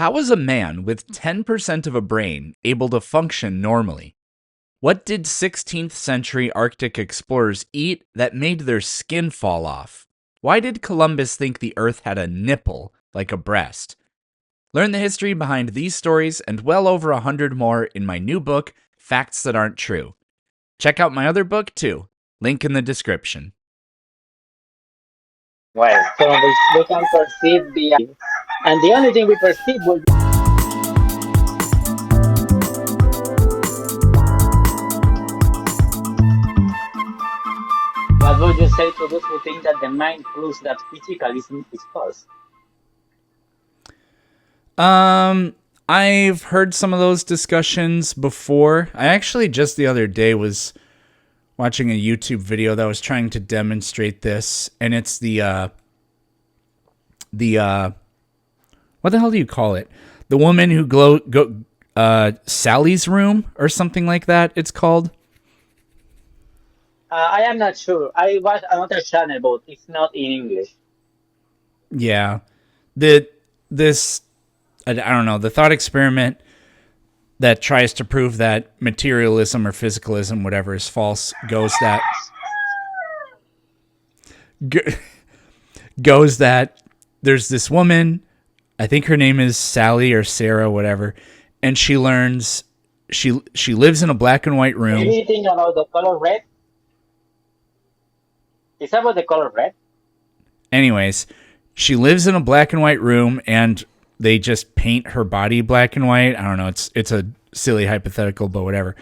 How is a man with 10% of a brain able to function normally? What did 16th century Arctic explorers eat that made their skin fall off? Why did Columbus think the Earth had a nipple, like a breast? Learn the history behind these stories and well over 100 more in my new book, Facts That Aren't True. Check out my other book too. Link in the description. Well, so we can perceive and the only thing we perceive will be what would you say to those who think that the mind proves that physicalism is false? I've heard some of those discussions before. I actually just the other day was watching a YouTube video that was trying to demonstrate this, and it's the what the hell do you call it? The woman who Sally's room or something like that. It's called. I am not sure. I watched another channel, but it's not in English. Yeah, the this I don't know, the thought experiment that tries to prove that materialism or physicalism, whatever, is false goes that there's this woman, I think her name is Sally or Sarah, whatever, and she learns she lives in a black and white room. Anything about the color red? Is that about the color red? Anyways, she lives in a black and white room, and they just paint her body black and white. I don't know. It's a silly hypothetical, but whatever.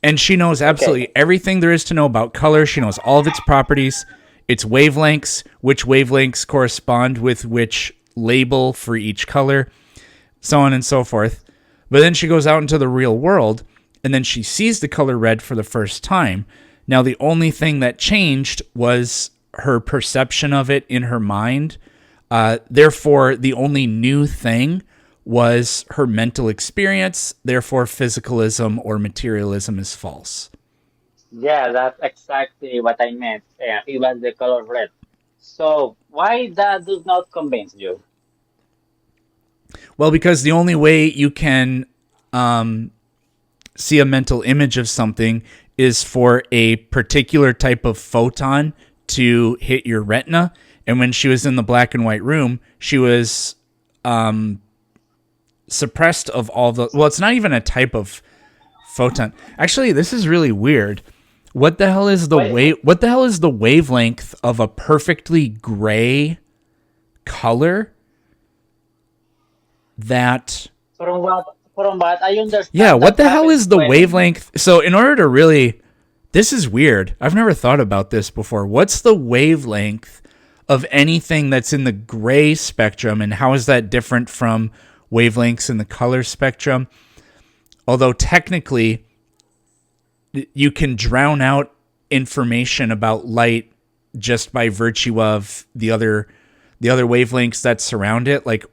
And she knows absolutely everything there is to know about color. She knows all of its properties, its wavelengths, which wavelengths correspond with which label for each color, so on and so forth. But then she goes out into the real world, and then she sees the color red for the first time. Now, the only thing that changed was her perception of it in her mind. Therefore, the only new thing was her mental experience. Therefore, physicalism or materialism is false. Yeah, that's exactly what I meant. It was the color red. So why that does not convince you? Well, because the only way you can see a mental image of something is for a particular type of photon to hit your retina. And when she was in the black and white room, she was suppressed of all the... Well, it's not even a type of photon. Actually, this is really weird. What the hell is What the hell is the wavelength of a perfectly gray color that... From what I understand, Yeah, what that the hell happens is the when wavelength? So in order to really... This is weird. I've never thought about this before. What's the wavelength of anything that's in the gray spectrum, and how is that different from wavelengths in the color spectrum? Although technically, you can drown out information about light just by virtue of the other wavelengths that surround it. Like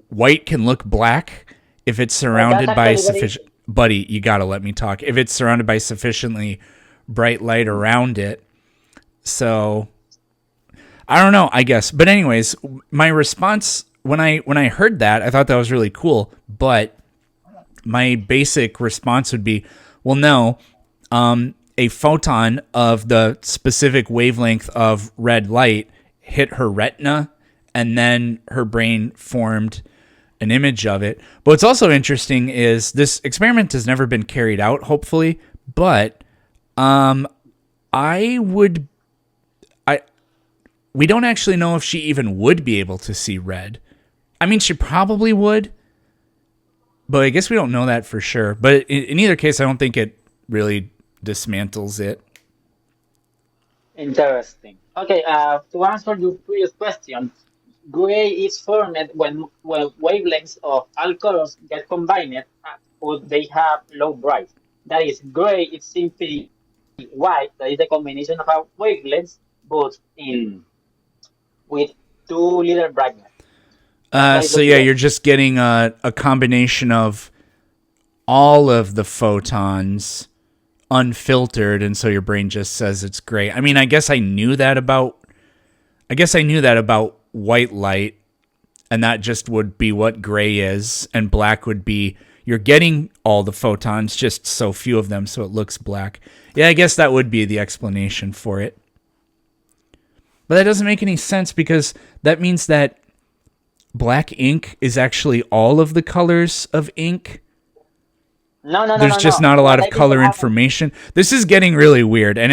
white can look black if it's surrounded that's by actually sufficient... Buddy, you gotta let me talk. If it's surrounded by sufficiently bright light around it. So I don't know, I guess. But anyways, my response when I heard that, I thought that was really cool. But my basic response would be, well, no, a photon of the specific wavelength of red light hit her retina, and then her brain formed an image of it. But what's also interesting is this experiment has never been carried out, hopefully, but we don't actually know if she even would be able to see red. I mean, she probably would, but I guess we don't know that for sure. But in either case, I don't think it really dismantles it. interesting. Okay, to answer your previous question, gray is formed when wavelengths of all colors get combined, but they have low bright. That is, gray is simply white. That is the combination of our wavelengths, but in with too little brightness. That is So the yeah, gray. you're just getting a combination of all of the photons unfiltered, and so your brain just says it's gray. I mean, I guess I knew that about white light. and that just would be what gray is, and black would be you're getting all the photons, just so few of them, so it looks black. Yeah, I guess that would be the explanation for it. But that doesn't make any sense because that means that black ink is actually all of the colors of ink. No, There's just not a lot of color information. This is getting really weird, and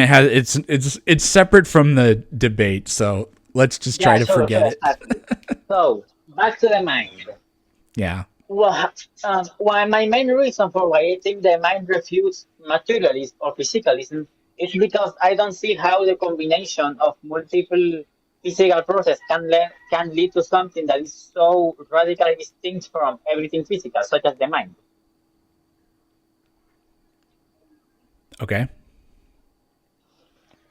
it's separate from the debate. So let's just try to forget it. Exactly. So back to the mind. Yeah. Well, my main reason for why I think the mind refutes materialism or physicalism is because I don't see how the combination of multiple physical processes can lead to something that is so radically distinct from everything physical, such as the mind. Okay.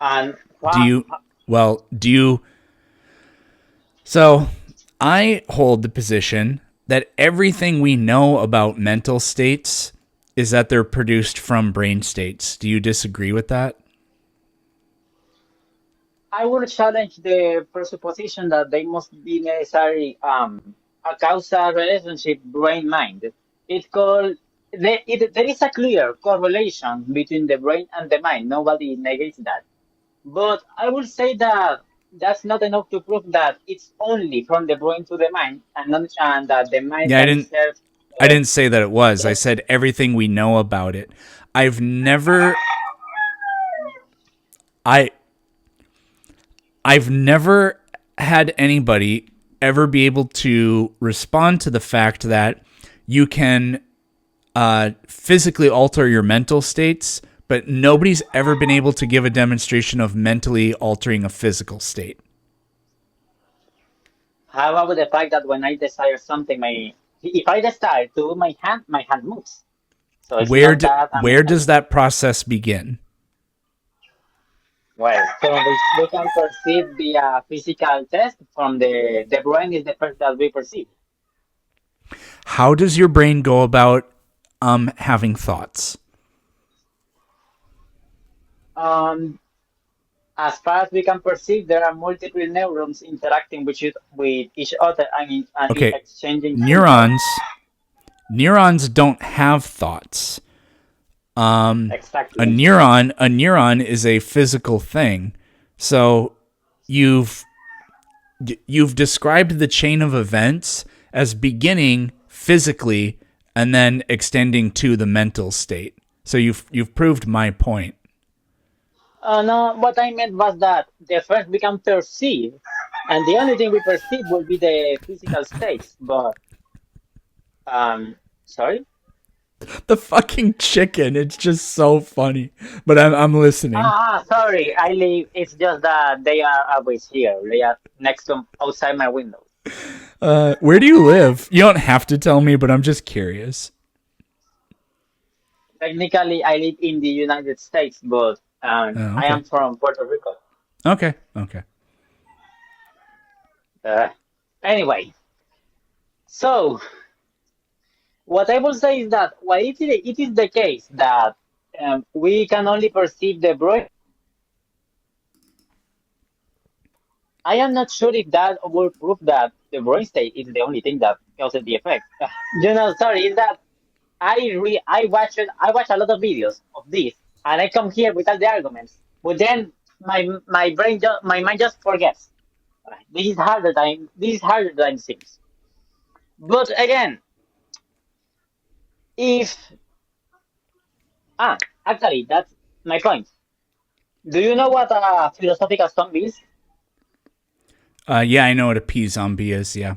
And do you so I hold the position that everything we know about mental states is that they're produced from brain states. Do you disagree with that? I would challenge the presupposition that they must be necessary a causal relationship brain-mind. It called there is a clear correlation between the brain and the mind. Nobody negates that. But I would say that that's not enough to prove that it's only from the brain to the mind, and that the mind Yeah, by itself. I Uh, didn't say that it was. I yes. said everything we know about it. I've never I I've never had anybody ever be able to respond to the fact that you can physically alter your mental states, but nobody's ever been able to give a demonstration of mentally altering a physical state. How about the fact that when I desire something, if I desire to move my hand moves. So it's not that a Where mechanic. does that process begin? Well, so we can perceive the physical test from the brain is the first that we perceive. How does your brain go about having thoughts? Um, as far as we can perceive, there are multiple neurons interacting with each other and Okay, exchanging signals. neurons don't have thoughts. Exactly. A neuron is a physical thing. So you've described the chain of events as beginning physically and then extending to the mental state. So you've proved my point. No, what I meant was that the first we can perceive, and the only thing we perceive will be the physical states. But sorry. The fucking chicken, it's just so funny. But I'm listening. Sorry. I live. It's just that they are always here. They are next to outside my window. Where do you live? You don't have to tell me, but I'm just curious. Technically, I live in the United States, but Oh, I okay. am from Puerto Rico. Okay. Okay. Uh, anyway, so what I will say is that while it is the case that we can only perceive the brain, I am not sure if that will prove that the brain state is the only thing that causes the effect. Sorry, is that I watch a lot of videos of this, and I come here with all the arguments, but then my mind just forgets. This is harder than it seems. But again, if ah actually that's my point. Do you know what a philosophical zombie is? Yeah, I know what a pea zombie is. Yeah,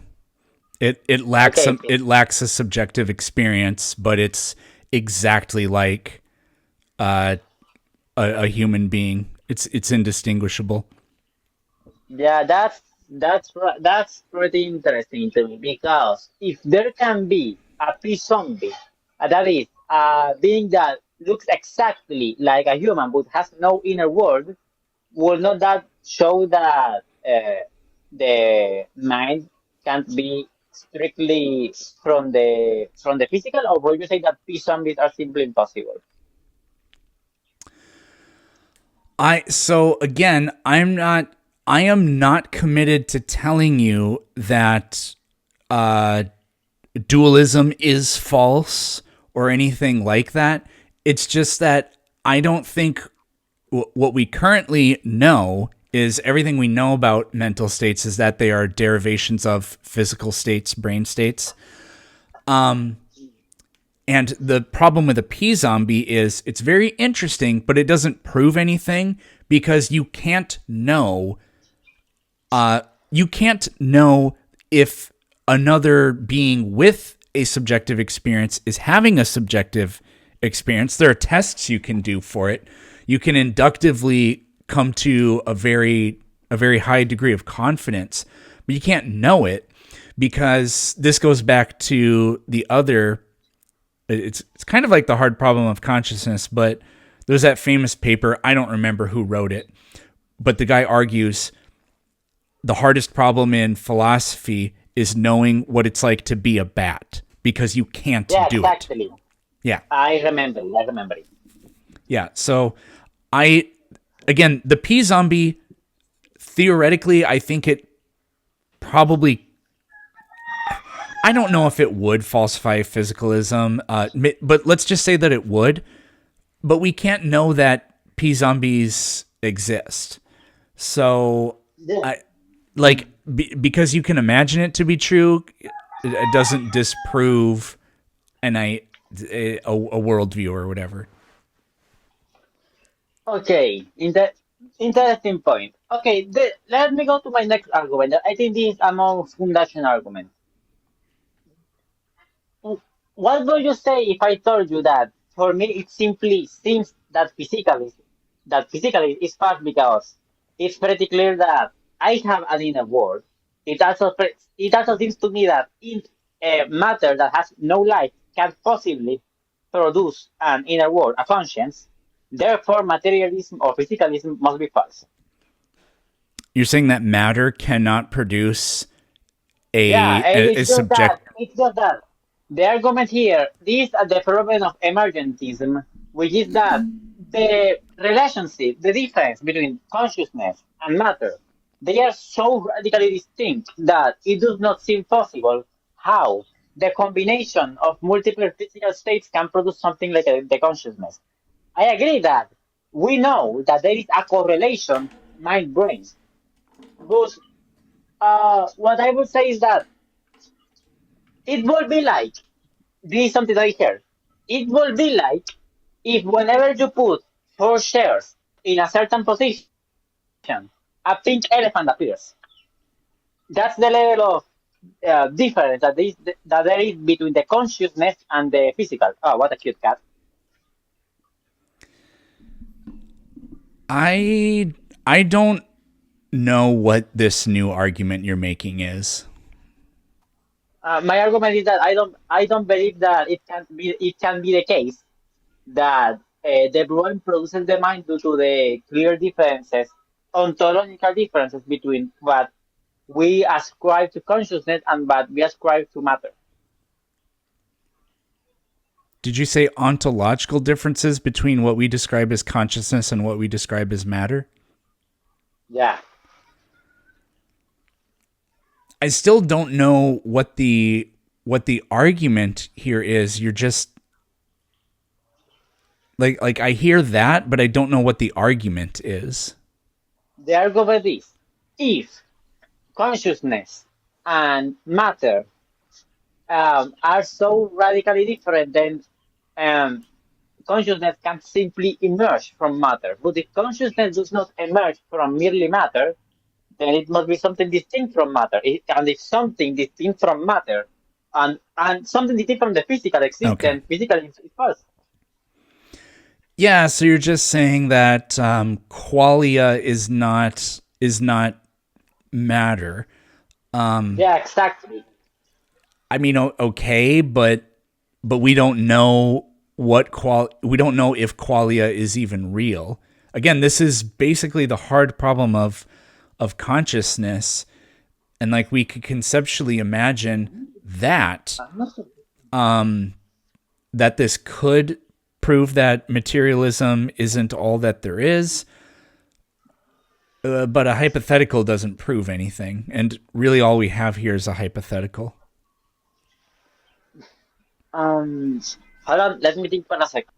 Okay, it lacks a subjective experience, but it's exactly like uh, a human being. It's indistinguishable. yeah, that's pretty interesting to me because if there can be a peace zombie, that is a being that looks exactly like a human but has no inner world, will not that show that the mind can't be strictly from the physical, or would you say that peace zombies are simply impossible? So again, I am not committed to telling you that dualism is false or anything like that. It's just that I don't think what we currently know is everything we know about mental states is that they are derivations of physical states, brain states. And the problem with a P zombie is it's very interesting, but it doesn't prove anything because you can't know. You can't know if another being with a subjective experience is having a subjective experience. There are tests you can do for it. You can inductively come to a very high degree of confidence, but you can't know it because this goes back to the other. It's kind of like the hard problem of consciousness, but there's that famous paper. I don't remember who wrote it, but the guy argues the hardest problem in philosophy is knowing what it's like to be a bat because you can't Yeah, do it. exactly. Yeah. I remember. I remember it. Yeah. So again, the P zombie, theoretically, I think it probably, I don't know if it would falsify physicalism, but let's just say that it would. But we can't know that P zombies exist. So, Yeah. because you can imagine it to be true, it doesn't disprove a worldview or whatever. Okay, interesting point. Okay, let me go to my next argument. I think this is a more foundation argument. What would you say if I told you that for me it simply seems that physically is false because it's pretty clear that I have an inner world. It also seems to me that in matter that has no life can possibly produce an inner world, a conscience. Therefore, materialism or physicalism must be false. You're saying that matter cannot produce Yeah, a subject. it's just that. The argument here is the problem of emergentism, which is that the relationship, the difference between consciousness and matter, they are so radically distinct that it does not seem possible how the combination of multiple physical states can produce something like the consciousness. I agree that we know that there is a correlation mind-brain, but what I would say is that it would be like this is something I heard. It will be like if whenever you put four shares in a certain position, a pink elephant appears. That's the level of difference that there is between the consciousness and the physical. Oh, what a cute cat. I don't know what this new argument you're making is. My argument is that I don't believe that it can be the case that the brain produces the mind due to the clear differences, ontological differences between what we ascribe to consciousness and what we ascribe to matter. Did you say ontological differences between what we describe as consciousness and what we describe as matter? Yeah. I still don't know what the argument here is. You're just like I hear that, but I don't know what the argument is. The argument is if consciousness and matter are so radically different, then um, consciousness can simply emerge from matter. But if consciousness does not emerge from merely matter, then it must be something distinct from matter. And if something distinct from matter and something distinct from the physical Okay. existence, physical is false. Yeah, so you're just saying that qualia is not matter. Yeah, exactly. I mean, okay, but we don't know we don't know if qualia is even real. Again, this is basically the hard problem of consciousness, and like we could conceptually imagine that that this could prove that materialism isn't all that there is, but a hypothetical doesn't prove anything, and really all we have here is a hypothetical. Um, Hold on, let me think for a second.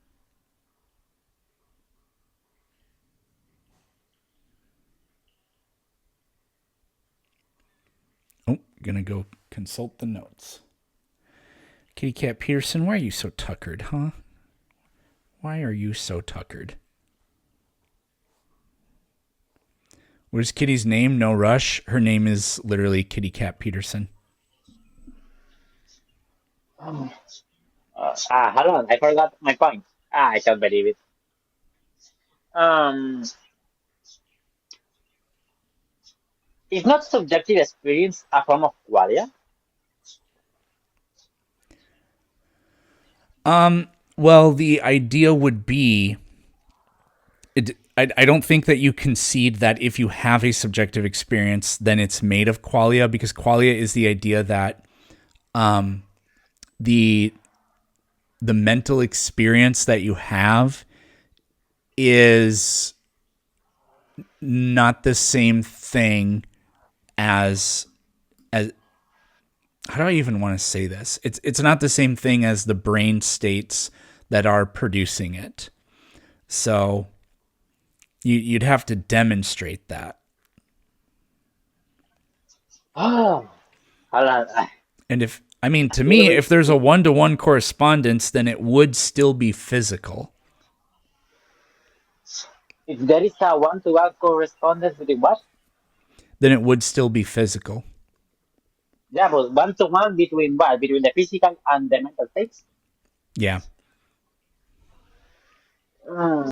Oh, gonna go consult the notes. Kitty Cat Peterson, why are you so tuckered, huh? Why are you so tuckered? What is Kitty's name? No rush. Her name is literally Kitty Cat Peterson. Hold on, I forgot my point. I can't believe it. Um, is not subjective experience a form of qualia? Well, the idea would be I don't think that you concede that if you have a subjective experience, then it's made of qualia, because qualia is the idea that the the mental experience that you have is not the same thing as how do I even want to say this? It's not the same thing as the brain states that are producing it. So you'd have to demonstrate that. Oh, hold on. And if I mean, to Here me, we, if there's a one-to-one correspondence, then it would still be physical. if there is a one-to-one correspondence with what? Then it would still be physical. Yeah, but one-to-one between what? Between the physical and the mental states? Yeah. Mm.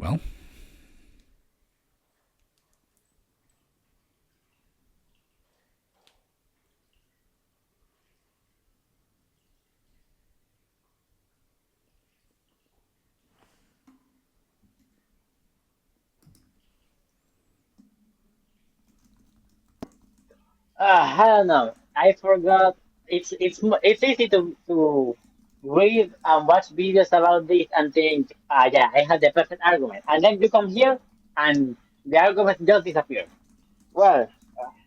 Well, I don't know. I forgot. It's easy to read and watch videos about this and think, yeah, I have the perfect argument, and then you come here and the argument just disappears. Well,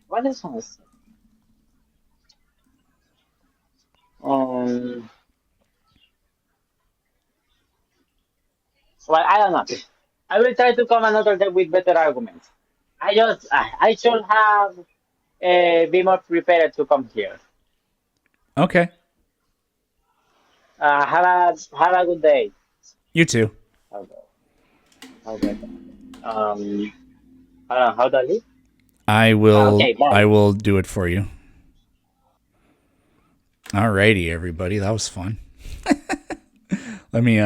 what else was? Um, well, I don't know. I will try to come another day with better arguments. I should have be more prepared to come here. okay. Have a good day. You too. Okay. Okay. Um, how do I leave? I will Okay, bye. I will do it for you. Alrighty, everybody. That was fun. Let me